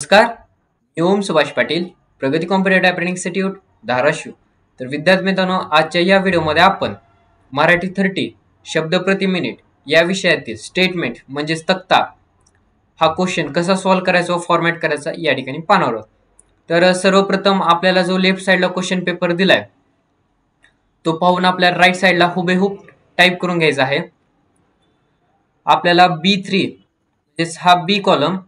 नमस्कार, मी ओम सुभाष पाटील, प्रगती competitive apprentice institute Dharashiv. तर विद्यार्थी मित्रांनो, आजच्या या व्हिडिओमध्ये आपण मराठी 30 शब्द प्रति मिनिट या विषयातील स्टेटमेंट म्हणजेच तक्ता हा क्वेश्चन कसा सॉल्व्ह करायचा व फॉर्मॅट करायचा या ठिकाणी पाहणार आहोत. तर सर्वप्रथम आपल्याला जो लेफ्ट साइडला क्वेश्चन पेपर दिलाय तो पाहून आपल्याला राईट साइडला हुबेहूब टाईप करून घ्यायचा आहे. आपल्याला B3 म्हणजेच हा बी कॉलम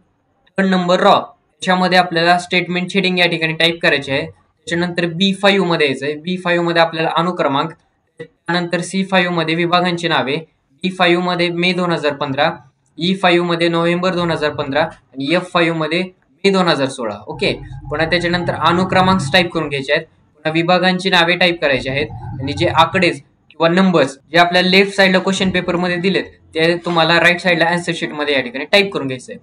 नंबर रॉ त्याच्यामध्ये आपल्याला स्टेटमेंट शेडिंग या ठिकाणी टाईप करायचे आहे. त्याच्यानंतर B5 मध्ये यायचंय. B5 मध्ये आपल्याला अनुक्रमांक, त्यानंतर C5 मध्ये विभागांची नावे, D5 मध्ये मे 2015, E5 मध्ये नोव्हेंबर 2015 आणि F5 मध्ये मे 2016. ओके, पुन्हा त्याच्यानंतर अनुक्रमांक टाईप करून घ्यायचे आहेत. पुन्हा विभागांची नावे टाईप करायची आहेत आणि जे आकडेच किंवा नंबर्स जे आपल्याला लेफ्ट साइडला क्वेश्चन पेपर मध्ये दिलेत ते तुम्हाला राईट साइडला आन्सर शीट मध्ये या ठिकाणी टाईप करून घ्यायचंय.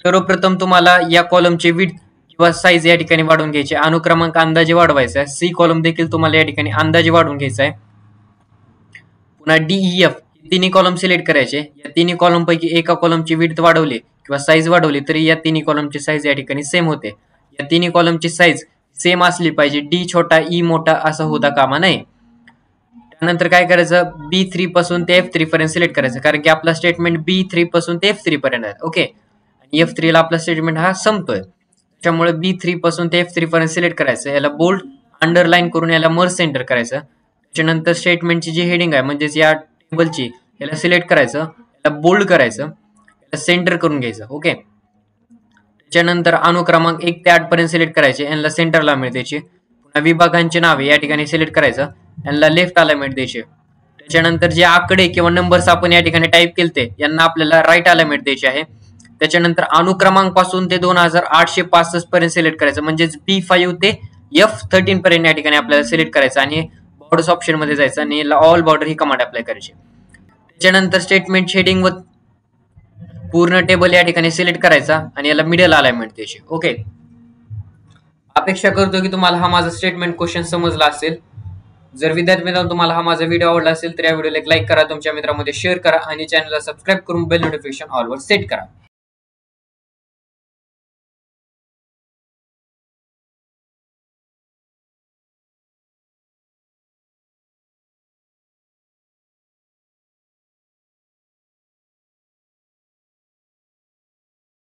सर्वप्रथम तुम्हाला या कॉलमचे विड्थ किंवा साईज या ठिकाणी वाढवून घ्यायचे. अनुक्रमांक अंदाजे वाढवायचा आहे. सी कॉलम देखील तुम्हाला या ठिकाणी अंदाजे वाढवून घ्यायचा आहे. पुन्हा DEF तिन्ही कॉलम सिलेक्ट करायचे. या तिन्ही कॉलम पैकी एका कॉलमची विड्थ वाढवली किंवा साईज वाढवली तरी या तिन्ही कॉलमची साईज या ठिकाणी सेम होते. या तिन्ही कॉलमची साईज सेम असली पाहिजे. D छोटा E मोठा असं होता कामा नये. त्यानंतर काय करायचं, B3 पासून ते F3 पर्यंत सिलेक्ट करायचं, कारण की आपला स्टेटमेंट B3 पासून ते F3 पर्यंत आहे. ओके, F3 ला आपला स्टेटमेंट हा संपतोय. त्याच्यामुळे B3 पासून ते F3 पर्यंत सिलेक्ट करायचं. याला बोल्ड अंडरलाईन करून याला मर्ज सेंटर करायचं. त्याच्यानंतर स्टेटमेंटची जी हेडिंग आहे म्हणजेच या टेबलची याला सिलेक्ट करायचं, याला बोल्ड करायचं, याला सेंटर करून घ्यायचं. ओके, त्याच्यानंतर अनुक्रमांक 1 ते 8 पर्यंत सिलेक्ट करायचे, यांना सेंटरला अलाइनमेंट द्यायची. पुन्हा विभागांची नावे या ठिकाणी सिलेक्ट करायचं, यांना लेफ्ट अलाइनमेंट द्यायचे. त्याच्यानंतर जे आकडे किंवा नंबर्स आपण या ठिकाणी टाईप केलते यांना आपल्याला राईट अलाइनमेंट द्यायची आहे. त्याच्यानंतर अनुक्रमांक पासून ते 2865 पर्यंत सिलेक्ट करायचं, म्हणजेच B5 ते F13 पर्यंत या ठिकाणी आपल्याला सिलेक्ट करायचं आणि बॉर्डर्स ऑप्शन मध्ये जायचं आणि ऑल बॉर्डर ही कमांड अप्लाय करायची. त्याच्यानंतर स्टेटमेंट शेडिंग व पूर्ण टेबल या ठिकाणी सिलेक्ट करायचा आणि याला मिडल अलाइनमेंट द्यायची. ओके, अपेक्षा करतो की तुम्हाला हा माझा स्टेटमेंट क्वेश्चन समजला असेल. जर विद्यार्थी मित्रांनो तुम्हाला हा माझा व्हिडिओ आवडला असेल तर या व्हिडिओला एक लाईक करा, तुमच्या मित्रांमध्ये शेअर करा आणि चॅनलला सबस्क्राईब करून बेल नोटिफिकेशन ऑल वर सेट करा.